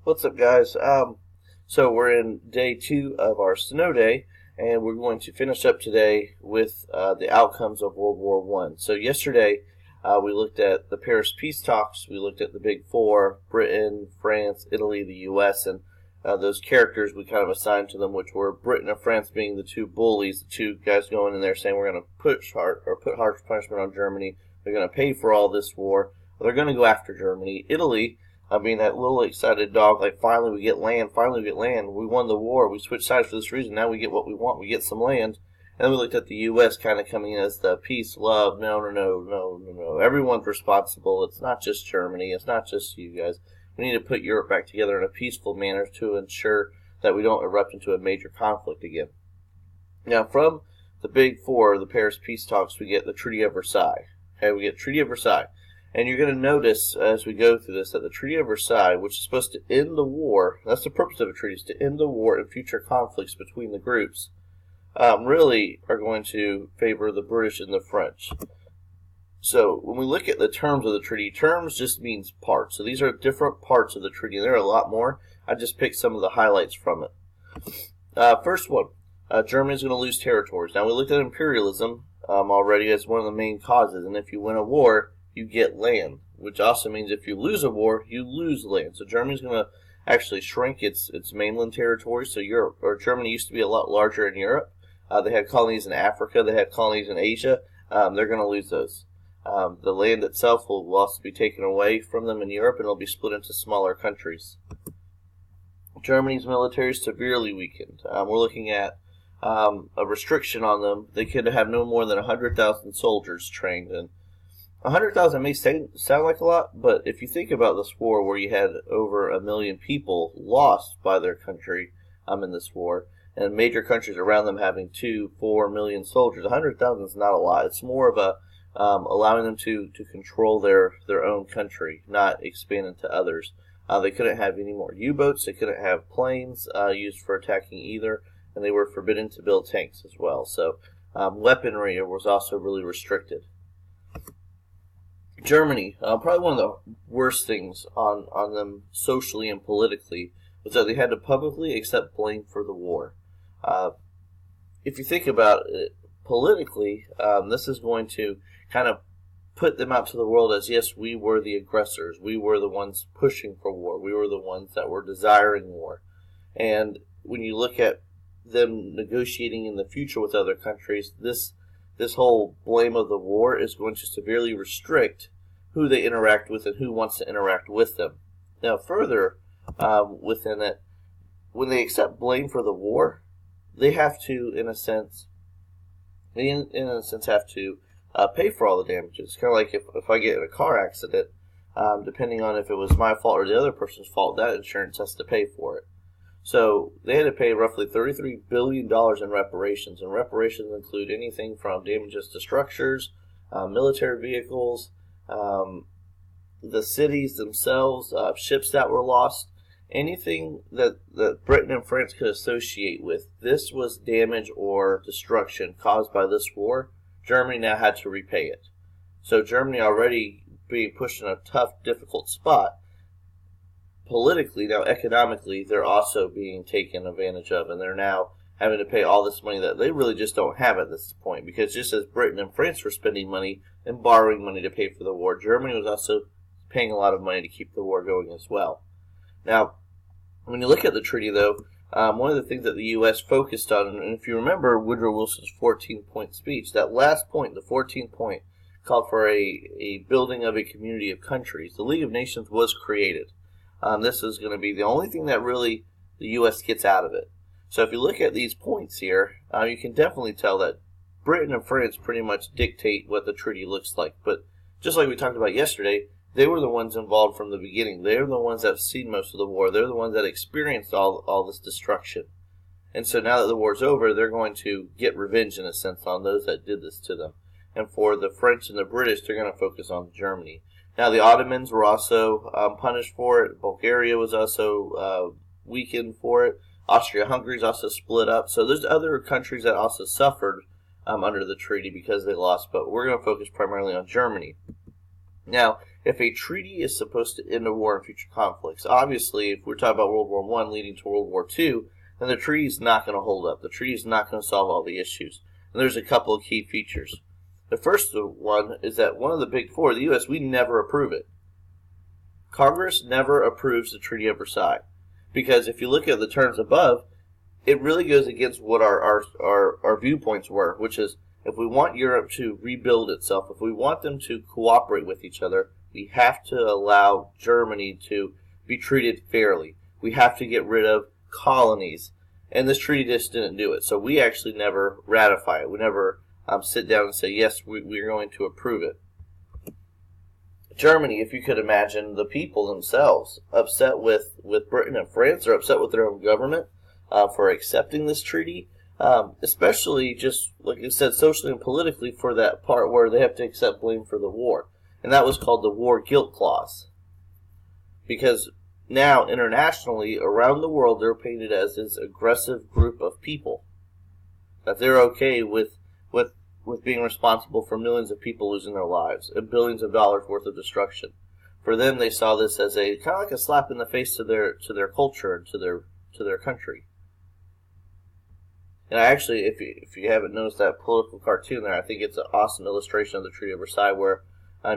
What's up, guys? So we're in day 2 of our snow day, and we're going to finish up today with the outcomes of World War One. So yesterday we looked at the Paris peace talks. We looked at the Big Four: Britain, France, Italy, the U.S., and those characters we kind of assigned to them, which were Britain and France being the two bullies, the two guys going in there saying we're going to put harsh punishment on Germany. They're going to pay for all this war. They're going to go after Germany. Italy, being that little excited dog, like finally we get land, we won the war, we switched sides for this reason, now we get what we want, we get some land. And then we looked at the U.S. kind of coming in as the peace, love, no, everyone's responsible, it's not just Germany, it's not just you guys. We need to put Europe back together in a peaceful manner to ensure that we don't erupt into a major conflict again. Now, from the Big Four, the Paris peace talks, we get the Treaty of Versailles. Okay, we get Treaty of Versailles. And you're going to notice as we go through this that the Treaty of Versailles, which is supposed to end the war, that's the purpose of a treaty, is to end the war and future conflicts between the groups, really are going to favor the British and the French. So when we look at the terms of the treaty, terms just means parts. So these are different parts of the treaty, and there are a lot more. I just picked some of the highlights from it. First one, Germany is going to lose territories. Now we looked at imperialism already as one of the main causes, and if you win a war, you get land, which also means if you lose a war, you lose land. So Germany's going to actually shrink its mainland territory. So Germany used to be a lot larger in Europe. They had colonies in Africa. They had colonies in Asia. They're going to lose those. The land itself will also be taken away from them in Europe, and it'll be split into smaller countries. Germany's military is severely weakened. We're looking at a restriction on them. They could have no more than 100,000 soldiers trained, and 100,000 may sound like a lot, but if you think about this war where you had over 1 million people lost by their country in this war, and major countries around them having 2-4 million soldiers, 100,000 is not a lot. It's more of a allowing them to control their own country, not expand into others. They couldn't have any more U-boats. They couldn't have planes used for attacking either, and they were forbidden to build tanks as well. So weaponry was also really restricted. Germany, probably one of the worst things on them socially and politically was that they had to publicly accept blame for the war. If you think about it politically, this is going to kind of put them out to the world as, yes, we were the aggressors. We were the ones pushing for war. We were the ones that were desiring war. And when you look at them negotiating in the future with other countries, this whole blame of the war is going to severely restrict who they interact with and who wants to interact with them. Now, further within it, when they accept blame for the war, they have to, in a sense, have to pay for all the damages. Kind of like if I get in a car accident, depending on if it was my fault or the other person's fault, that insurance has to pay for it. So they had to pay roughly $33 billion in reparations, and reparations include anything from damages to structures, military vehicles, the cities themselves, ships that were lost, anything that Britain and France could associate with. This was damage or destruction caused by this war. Germany now had to repay it. So Germany already being pushed in a tough, difficult spot. Politically, now economically, they're also being taken advantage of, and they're now having to pay all this money that they really just don't have at this point, because just as Britain and France were spending money and borrowing money to pay for the war, Germany was also paying a lot of money to keep the war going as well. Now, when you look at the treaty, though, one of the things that the U.S. focused on, and if you remember Woodrow Wilson's 14-point speech, that last point, the 14th point, called for a building of a community of countries. The League of Nations was created. This is going to be the only thing that really the U.S. gets out of it. So if you look at these points here, you can definitely tell that Britain and France pretty much dictate what the treaty looks like. But just like we talked about yesterday, they were the ones involved from the beginning. They're the ones that have seen most of the war. They're the ones that experienced all this destruction. And so now that the war's over, they're going to get revenge, in a sense, on those that did this to them. And for the French and the British, they're going to focus on Germany. Now, the Ottomans were also punished for it. Bulgaria was also weakened for it. Austria-Hungary is also split up. So there's other countries that also suffered under the treaty because they lost. But we're going to focus primarily on Germany. Now, if a treaty is supposed to end a war and future conflicts, obviously, if we're talking about World War I leading to World War II, then the treaty is not going to hold up. The treaty is not going to solve all the issues. And there's a couple of key features. The first one is that one of the big four, the U.S., we never approve it. Congress never approves the Treaty of Versailles. Because if you look at the terms above, it really goes against what our viewpoints were, which is if we want Europe to rebuild itself, if we want them to cooperate with each other, we have to allow Germany to be treated fairly. We have to get rid of colonies. And this treaty just didn't do it. So we actually never ratify it. We never sit down and say, yes, we're going to approve it. Germany, if you could imagine, the people themselves upset with Britain and France, are upset with their own government for accepting this treaty, especially just, like I said, socially and politically for that part where they have to accept blame for the war. And that was called the War Guilt Clause. Because now, internationally, around the world, they're painted as this aggressive group of people. That they're okay with being responsible for millions of people losing their lives and billions of dollars worth of destruction. For them, they saw this as a kind of like a slap in the face to their culture and to their country. And I actually, if you haven't noticed that political cartoon there, I think it's an awesome illustration of the Treaty of Versailles where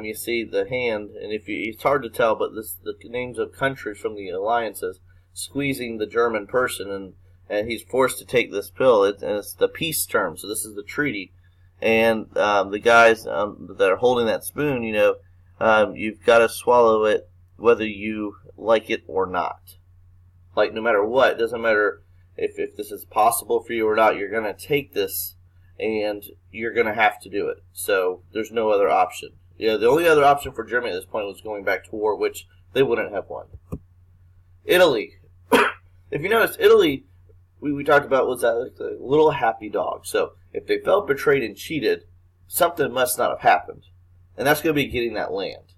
you see the hand, and it's hard to tell, but the names of countries from the alliances squeezing the German person, and he's forced to take this pill, and it's the peace term. So this is the treaty, and the guys that are holding that spoon, you've got to swallow it whether you like it or not. Like no matter what, it doesn't matter if this is possible for you or not. You're going to take this, and you're going to have to do it. So there's no other option. The only other option for Germany at this point was going back to war, which they wouldn't have won. Italy. If you notice, Italy, we talked about, was that like a little happy dog. So if they felt betrayed and cheated, something must not have happened. And that's going to be getting that land.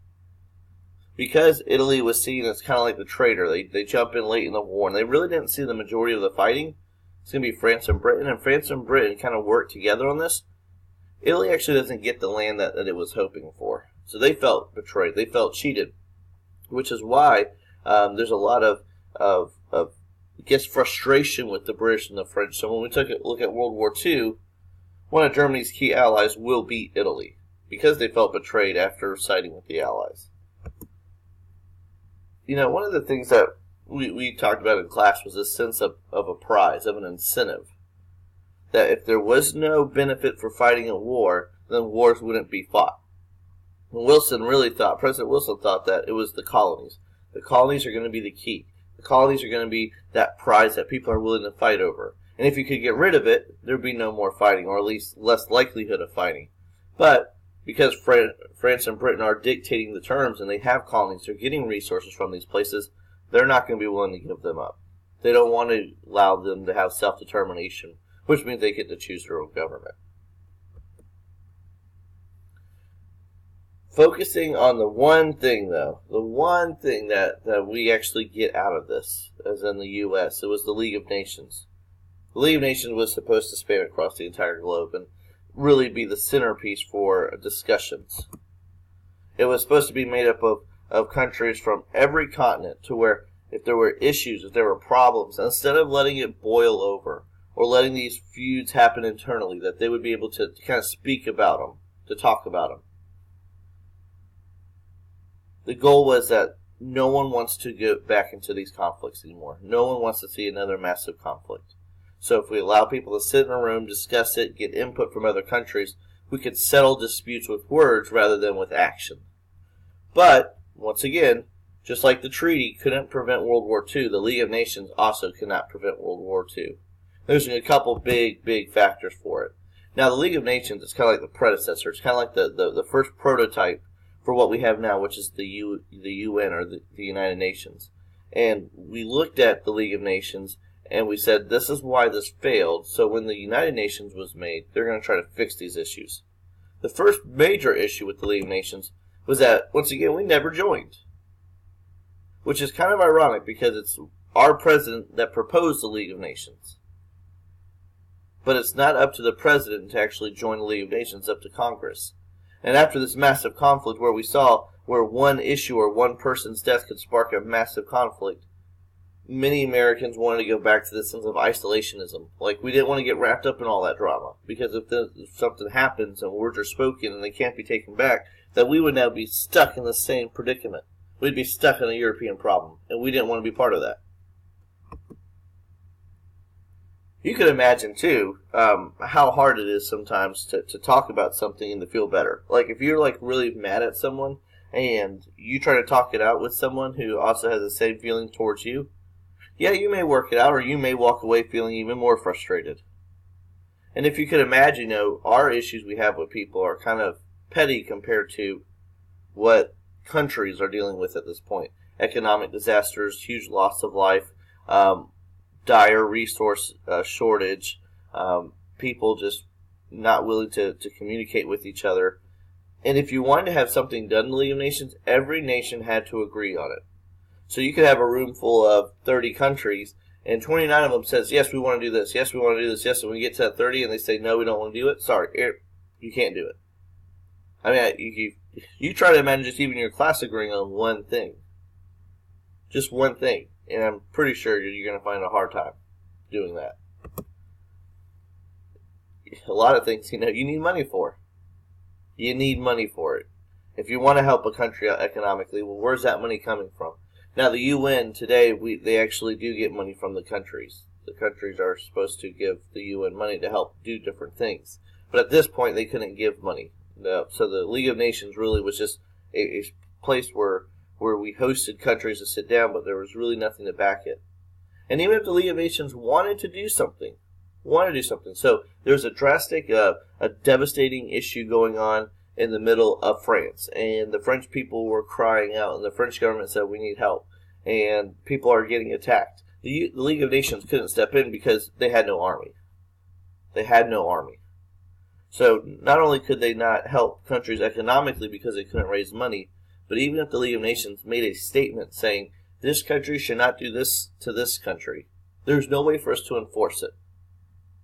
Because Italy was seen as kind of like the traitor, they jump in late in the war, and they really didn't see the majority of the fighting. It's going to be France and Britain, and France and Britain kind of worked together on this. Italy actually doesn't get the land that it was hoping for. So they felt betrayed. They felt cheated, which is why there's a lot of frustration with the British and the French. So when we took a look at World War II, one of Germany's key allies will be Italy because they felt betrayed after siding with the Allies. One of the things that we talked about in class was this sense of a prize, of an incentive. That if there was no benefit for fighting a war, then wars wouldn't be fought. And President Wilson thought that it was the colonies. The colonies are going to be the key. The colonies are going to be that prize that people are willing to fight over. And if you could get rid of it, there'd be no more fighting, or at least less likelihood of fighting. But because France and Britain are dictating the terms and they have colonies, they're getting resources from these places, they're not going to be willing to give them up. They don't want to allow them to have self-determination, which means they get to choose their own government. Focusing on the one thing, though, that we actually get out of this, as in the U.S., it was the League of Nations. The League of Nations was supposed to span across the entire globe and really be the centerpiece for discussions. It was supposed to be made up of countries from every continent, to where if there were issues, if there were problems, instead of letting it boil over, or letting these feuds happen internally, that they would be able to kind of speak about them, to talk about them. The goal was that no one wants to get back into these conflicts anymore. No one wants to see another massive conflict. So if we allow people to sit in a room, discuss it, get input from other countries, we could settle disputes with words rather than with action. But, once again, just like the treaty couldn't prevent World War II, the League of Nations also cannot prevent World War II. There's a couple big factors for it. Now, the League of Nations is kind of like the predecessor. It's kind of like the first prototype for what we have now, which is the UN, or the United Nations. And we looked at the League of Nations, and we said, this is why this failed. So when the United Nations was made, they're going to try to fix these issues. The first major issue with the League of Nations was that, once again, we never joined. Which is kind of ironic, because it's our president that proposed the League of Nations. But it's not up to the president to actually join the League of Nations, it's up to Congress. And after this massive conflict where we saw where one issue or one person's death could spark a massive conflict. Many Americans wanted to go back to this sense of isolationism. Like, we didn't want to get wrapped up in all that drama, because if something happens and words are spoken and they can't be taken back, that we would now be stuck in the same predicament. We'd be stuck in a European problem, and we didn't want to be part of that. You could imagine, too, how hard it is sometimes to talk about something and to feel better. Like, if you're, like, really mad at someone, and you try to talk it out with someone who also has the same feeling towards you, yeah, you may work it out, or you may walk away feeling even more frustrated. And if you could imagine, our issues we have with people are kind of petty compared to what countries are dealing with at this point. Economic disasters, huge loss of life, dire resource shortage, people just not willing to communicate with each other. And if you wanted to have something done in the League of Nations, every nation had to agree on it. So you could have a room full of 30 countries, and 29 of them says, yes, we want to do this, yes, we want to do this, yes, and we get to that 30 and they say, no, we don't want to do it, sorry, you can't do it. I mean, you try to imagine just even your class agreeing on one thing. Just one thing. And I'm pretty sure you're going to find a hard time doing that. A lot of things, you need money for. You need money for it. If you want to help a country out economically, well, where's that money coming from? Now, the UN today, they actually do get money from the countries. The countries are supposed to give the UN money to help do different things. But at this point, they couldn't give money. So the League of Nations really was just a place where we hosted countries to sit down, but there was really nothing to back it. And even if the League of Nations wanted to do something, so there's a drastic, a devastating issue going on in the middle of France, and the French people were crying out, and the French government said, we need help, and people are getting attacked. The League of Nations couldn't step in because they had no army. So not only could they not help countries economically because they couldn't raise money, but even if the League of Nations made a statement saying, this country should not do this to this country, there's no way for us to enforce it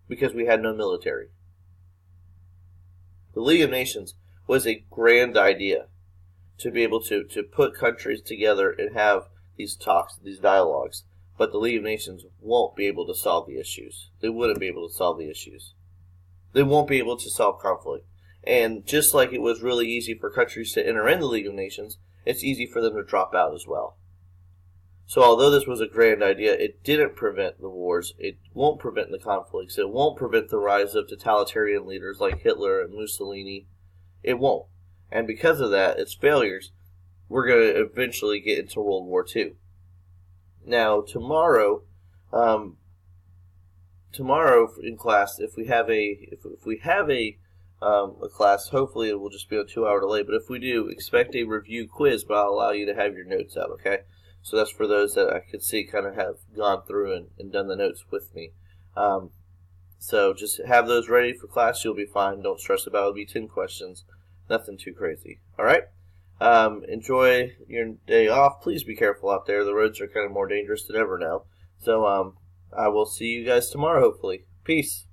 because we had no military. The League of Nations was a grand idea to be able to put countries together and have these talks, these dialogues. But the League of Nations won't be able to solve the issues. They wouldn't be able to solve the issues. They won't be able to solve conflict. And just like it was really easy for countries to enter in the League of Nations, it's easy for them to drop out as well. So although this was a grand idea, it didn't prevent the wars. It won't prevent the conflicts. It won't prevent the rise of totalitarian leaders like Hitler and Mussolini. It won't. And because of that, its failures, we're going to eventually get into World War II. Now, tomorrow in class, if we have a class, hopefully it will just be a 2-hour delay. But if we do, expect a review quiz, but I'll allow you to have your notes out, okay? So that's for those that I could see kind of have gone through and done the notes with me. So just have those ready for class. You'll be fine. Don't stress about it. It'll be 10 questions. Nothing too crazy. All right? Enjoy your day off. Please be careful out there. The roads are kind of more dangerous than ever now. So I will see you guys tomorrow, hopefully. Peace.